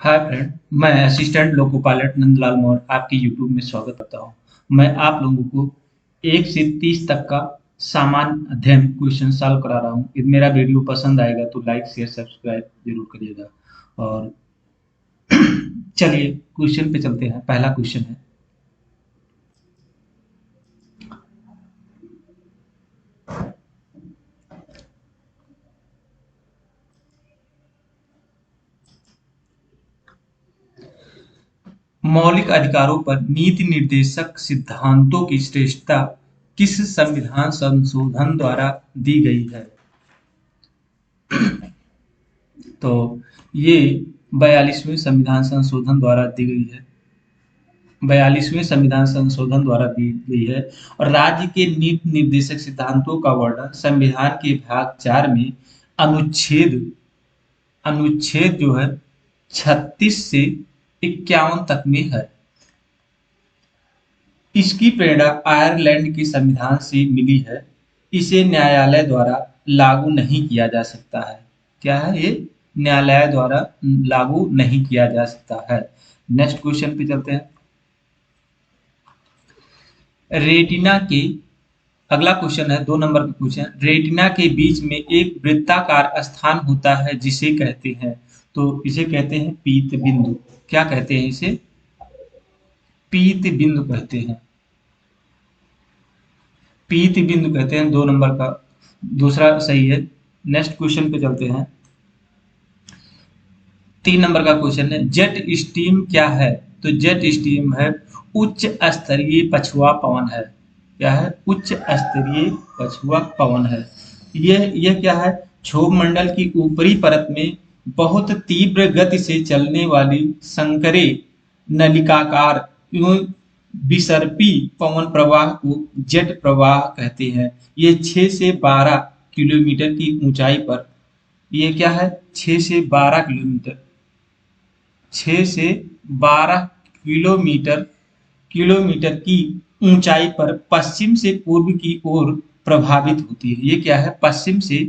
Hi friend, मैं assistant loco pilot Nandlal Maurya आपके YouTube में स्वागत करता हूँ। मैं आप लोगों को 1 से 30 तक का सामान्य अध्ययन क्वेश्चन सॉल्व करा रहा हूँ। यदि मेरा वीडियो पसंद आएगा तो लाइक शेयर सब्सक्राइब जरूर करिएगा। और चलिए क्वेश्चन पे चलते हैं। पहला क्वेश्चन है, मौलिक अधिकारों पर नीति निर्देशक सिद्धांतों की श्रेष्ठता किस संविधान संशोधन द्वारा दी गई है? तो ये 42वें संविधान संशोधन द्वारा दी गई है। 42वें संविधान संशोधन द्वारा दी गई है। और राज्य के नीति निर्देशक सिद्धांतों का वर्णन संविधान के भाग 4 में अनुच्छेद अनुच्छेद जो है 36 से 51 तक में है। इसकी प्रेरणा आयरलैंड के संविधान से मिली है। इसे न्यायालय द्वारा लागू नहीं किया जा सकता है। क्या है ये? न्यायालय द्वारा लागू नहीं किया जा सकता है। नेक्स्ट क्वेश्चन पे चलते हैं। रेटिना के अगला क्वेश्चन है, 2 नंबर का क्वेश्चन। रेटिना के बीच में एक वृत्ताकार स्थान होता है जिसे कहते हैं, तो इसे कहते हैं पीत बिंदु। क्या कहते हैं इसे? पीत बिंदु कहते हैं। पीत बिंदु कहते हैं। 2 नंबर का दूसरा सही है। नेक्स्ट क्वेश्चन पे चलते हैं। 3 नंबर का क्वेश्चन है, जेट स्टीम क्या है? तो जेट स्टीम है उच्च स्तरीय पछुआ पवन है। क्या है? उच्च स्तरीय पछुआ पवन है। यह क्या है? क्षोभ मंडल की ऊपरी परत में बहुत तीव्र गति से चलने वाली संकरे नलिकाकार एवं विसर्पी पवन प्रवाह को जेट प्रवाह कहते हैं। ये 6 से 12 किलोमीटर की ऊंचाई पर, ये क्या है? 6 से 12 किलोमीटर, 6 से 12 किलोमीटर किलोमीटर की ऊंचाई पर पश्चिम से पूर्व की ओर प्रभावित होती है। ये क्या है? पश्चिम से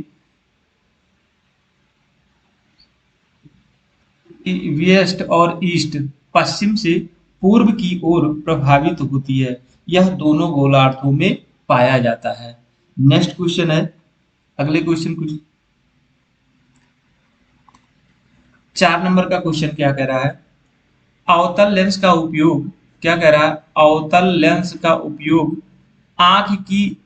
वेस्ट और ईस्ट, पश्चिम से पूर्व की ओर प्रभावित होती है। यह दोनों गोलार्धों में पाया जाता है। नेक्स्ट क्वेश्चन है, अगले क्वेश्चन कुछ 4 नंबर का क्वेश्चन क्या कह रहा है? अवतल लेंस का उपयोग, क्या कह रहा है? अवतल लेंस का उपयोग आंख की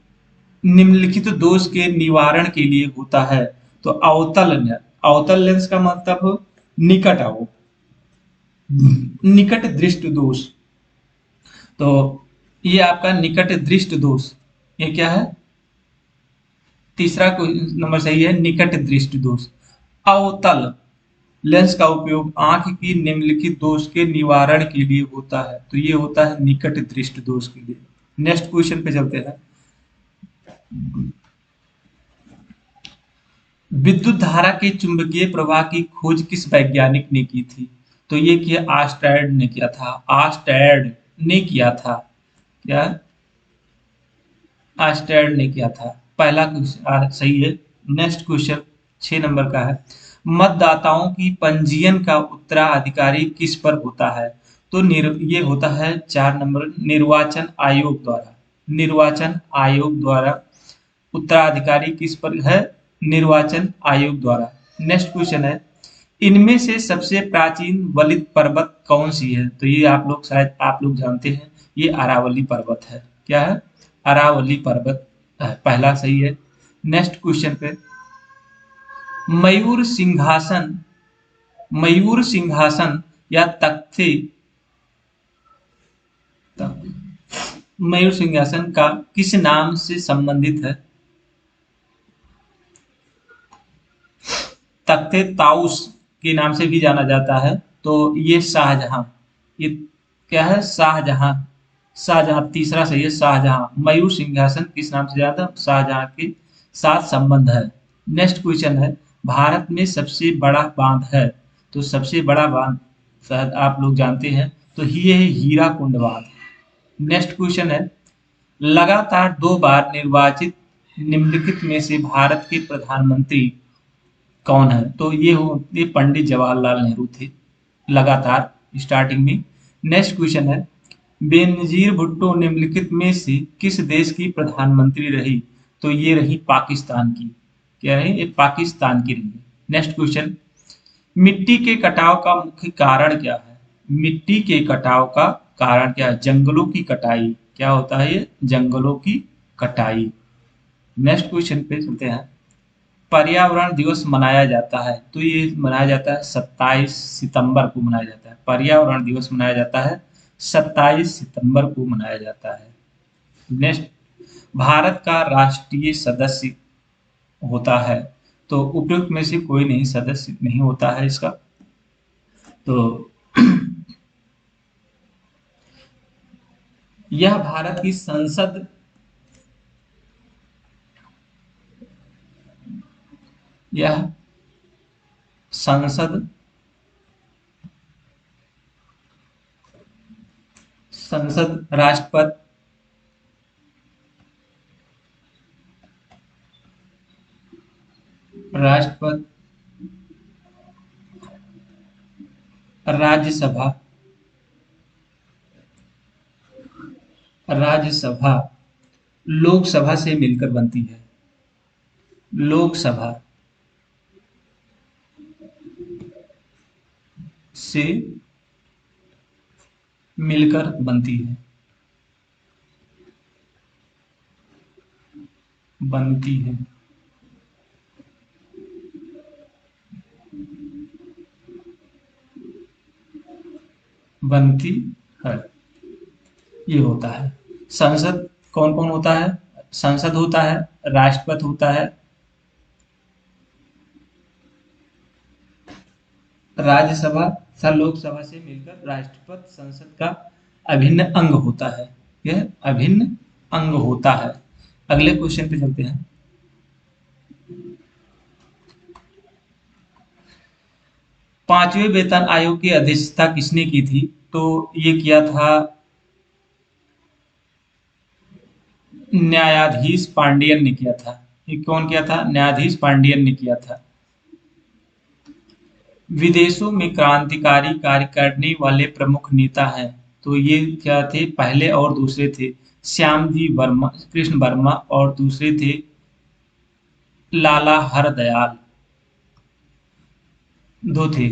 निम्नलिखित दोष के निवारण के लिए होता है। तो अवतल लेंस का मतलब निकट आओ, निकट दृष्टि दोष। तो ये आपका निकट दृष्टि दोष, ये क्या है? तीसरा नंबर सही है, निकट दृष्टि दोष। अवतल लेंस का उपयोग आंख की निम्नलिखित दोष के निवारण के लिए होता है। तो ये होता है निकट दृष्टि दोष के लिए। नेक्स्ट क्वेश्चन पे चलते हैं। विद्युत धारा के चुंबकीय प्रवाह की खोज किस वैज्ञानिक ने की थी? तो ये किया आर्स्टेड ने किया था। आर्स्टेड ने किया था। क्या? आर्स्टेड ने किया था। पहला क्वेश्चन सही है। नेक्स्ट क्वेश्चन 6 नंबर का है, मतदाताओं की पंजीयन का उत्तराधिकारी किस पर होता है? तो ये होता है 4 नंबर, निर्वाचन आयोग द्वारा। निर्वाचन आयोग द्वारा उत्तराधिकारी किस पर है? निर्वाचन आयोग द्वारा। नेक्स्ट क्वेश्चन है, इनमें से सबसे प्राचीन वलित पर्वत कौन सी है? तो ये आप लोग शायद आप लोग जानते हैं, ये अरावली पर्वत है। क्या है? अरावली पर्वत है। पहला सही है। नेक्स्ट क्वेश्चन पे, मयूर सिंहासन, मयूर सिंहासन या तख्ते, मयूर सिंहासन का किस नाम से संबंधित है? तख्ते ताउस के नाम से भी जाना जाता है। तो ये शाहजहां, ये क्या है? शाहजहां। शाहजहां तीसरा सही है, शाहजहां। मयूर सिंहासन किस नाम से जाता है? शाहजहां के साथ संबंध है। नेक्स्ट क्वेश्चन है, भारत में सबसे बड़ा बांध है? तो सबसे बड़ा बांध शायद आप लोग जानते हैं, तो ये है हीराकुंड बांध। नेक्स्ट क्वेश्चन है, लगातार 2 बार निर्वाचित निम्नलिखित में से भारत के प्रधानमंत्री कौन है? तो ये पंडित जवाहरलाल नेहरू थे। लगातार स्टार्टिंग में। नेक्स्ट क्वेश्चन है, बेनजीर भुट्टो निम्नलिखित में से किस देश की प्रधानमंत्री रही? तो ये रही पाकिस्तान की। क्या रही? ये पाकिस्तान की रही। नेक्स्ट क्वेश्चन, मिट्टी के कटाव का मुख्य कारण क्या है? मिट्टी के कटाव का कारण क्या है? जंगलों की कटाई। क्या होता है ये? जंगलों की कटाई। नेक्स्ट क्वेश्चन पे चलते हैं, पर्यावरण दिवस मनाया जाता है, तो ये मनाया जाता है 27 सितंबर को मनाया जाता है। पर्यावरण दिवस मनाया जाता है 27 सितंबर को मनाया जाता है। नेक्स्ट, भारत का राष्ट्रीय सदस्य होता है, तो उपयुक्त में से कोई नहीं सदस्य नहीं होता है इसका। तो यह भारत की संसद, यह संसद संसद राष्ट्रपति, राष्ट्रपति, राज्यसभा, राज्यसभा लोकसभा से मिलकर बनती है। लोकसभा से मिलकर बनती है, बनती है। बनती है, ये होता है। संसद कौन कौन होता है? संसद होता है, राष्ट्रपति होता है, राज्यसभा तथा लोकसभा से मिलकर राष्ट्रपति संसद का अभिन्न अंग होता है। यह अभिन्न अंग होता है। अगले क्वेश्चन पे चलते हैं, पांचवें वेतन आयोग की अध्यक्षता किसने की थी? तो ये किया था न्यायाधीश पांडियन ने किया था। ये कौन किया था? न्यायाधीश पांडियन ने किया था। विदेशों में क्रांतिकारी कार्य करने वाले प्रमुख नेता हैं, तो ये क्या थे? पहले और दूसरे थे श्यामजी वर्मा, कृष्ण वर्मा, और दूसरे थे लाला हरदयाल, दो थे।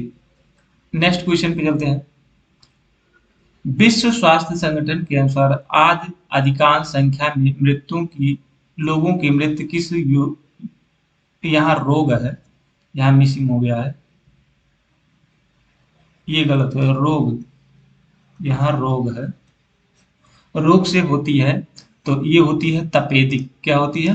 नेक्स्ट क्वेश्चन पे चलते हैं, विश्व स्वास्थ्य संगठन के अनुसार आज अधिकांश संख्या में मृत्युओं की, लोगों की मृत्यु किस यहाँ रोग है, यहाँ मिसिंग हो गया है, ये गलत है, रोग, यहाँ रोग है, रोग से होती है, तो ये होती है तपेदिक। क्या होती है?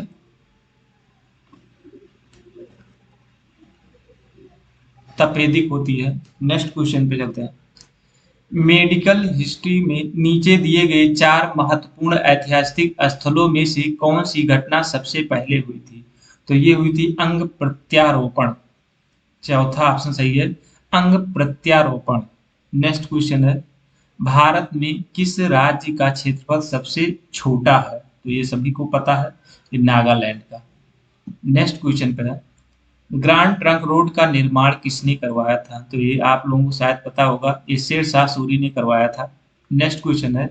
तपेदिक होती है। नेक्स्ट क्वेश्चन पे चलते हैं, मेडिकल हिस्ट्री में नीचे दिए गए चार महत्वपूर्ण ऐतिहासिक स्थलों में से कौन सी घटना सबसे पहले हुई थी? तो ये हुई थी अंग प्रत्यारोपण। चौथा ऑप्शन सही है, अंग प्रत्यारोपण। नेक्स्ट क्वेश्चन है, भारत में किस राज्य का क्षेत्रफल सबसे छोटा है? तो ये सभी को पता है, ये नागालैंड का। नेक्स्ट क्वेश्चन पर है, ग्रांड ट्रंक रोड का निर्माण किसने करवाया था? तो ये आप लोगों को शायद पता होगा, ये शेरशाह सूरी ने करवाया था। नेक्स्ट क्वेश्चन है,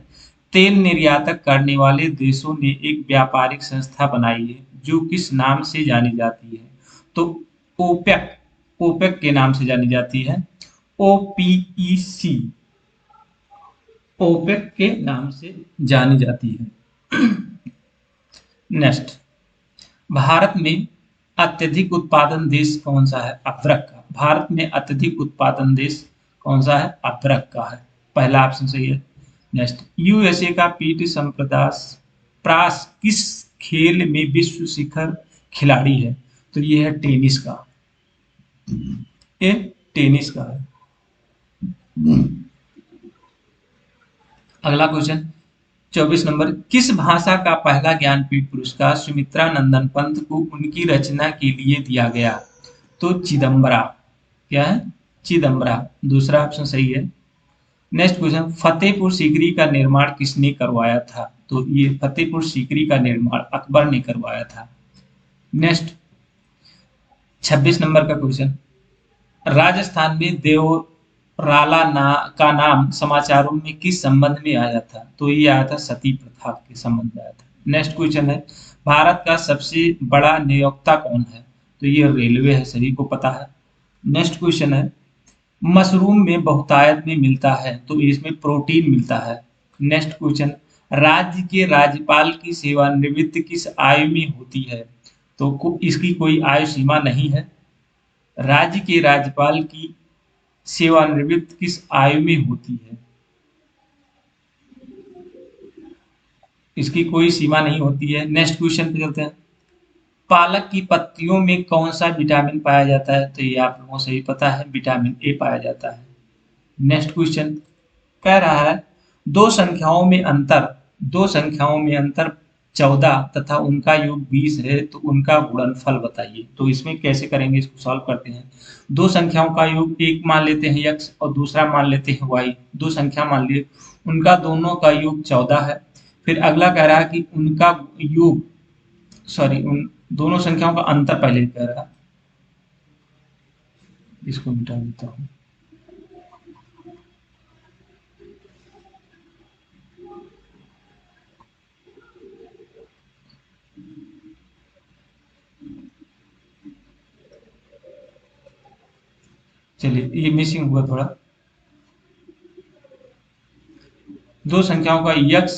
तेल निर्यातक करने वाले देशों ने एक व्यापारिक संस्था बनाई है जो किस नाम से जानी जाती है? तो ओपेक, ओपेक के नाम से जानी जाती है। ओपीईसी, ओपेक के नाम से जानी जाती है। नेक्स्ट, भारत में अत्यधिक उत्पादन देश कौन सा है? अदरक का। भारत में अत्यधिक उत्पादन देश कौन सा है? अदरक का है। पहला ऑप्शन सही है। नेक्स्ट, यूएसए का पीटी संप्रदास प्रास किस खेल में विश्व शिखर खिलाड़ी है? तो ये है टेनिस का, ये टेनिस का है। अगला क्वेश्चन 24 नंबर, किस भाषा का पहला ज्ञानपीठ पुरस्कार सुमित्रा नंदन पंत को उनकी रचना के लिए दिया गया? तो चिदम्बरा। क्या है? चिदम्बरा, दूसरा ऑप्शन सही है। नेक्स्ट क्वेश्चन, फतेहपुर सीकरी का निर्माण किसने करवाया था? तो ये फतेहपुर सीकरी का निर्माण अकबर ने करवाया था। नेक्स्ट 26 नंबर का क्वेश्चन, राजस्थान में राला ना का नाम समाचारों में किस संबंध में आया था? तो ये आया था सती प्रथा के संबंध में आया था। नेक्स्ट क्वेश्चन है, भारत का सबसे बड़ा नियोक्ता कौन है? तो ये रेलवे है, सभी को पता है। नेक्स्ट क्वेश्चन है, मशरूम में बहुतायत में मिलता है, तो इसमें प्रोटीन मिलता है। नेक्स्ट क्वेश्चन, राज्य के राज्यपाल की सेवानिवृत्ति किस आयु में होती है? तो इसकी कोई आयु सीमा नहीं है। राज्य के राज्यपाल की सेवानिवृत्त किस आयु में होती है? इसकी कोई सीमा नहीं होती है। नेक्स्ट क्वेश्चन पे चलते हैं, पालक की पत्तियों में कौन सा विटामिन पाया जाता है? तो ये आप लोगों को सही पता है, विटामिन ए पाया जाता है। नेक्स्ट क्वेश्चन कह रहा है, दो संख्याओं में अंतर दो संख्याओं में अंतर 14 तथा उनका योग 20 है, तो उनका गुणनफल बताइए। तो इसमें कैसे करेंगे, इसको सॉल्व करते हैं। दो संख्याओं का योग, एक मान लेते हैं x और दूसरा मान लेते हैं y। दो संख्या मान लिए, उनका दोनों का योग 14 है। फिर अगला कह रहा है कि उनका योग, सॉरी, उन दोनों संख्याओं का अंतर पहले कह रहा है, इसको मिटा देता हूँ। चलिए, ये मिसिंग हुआ थोड़ा। दो संख्याओं का यक्स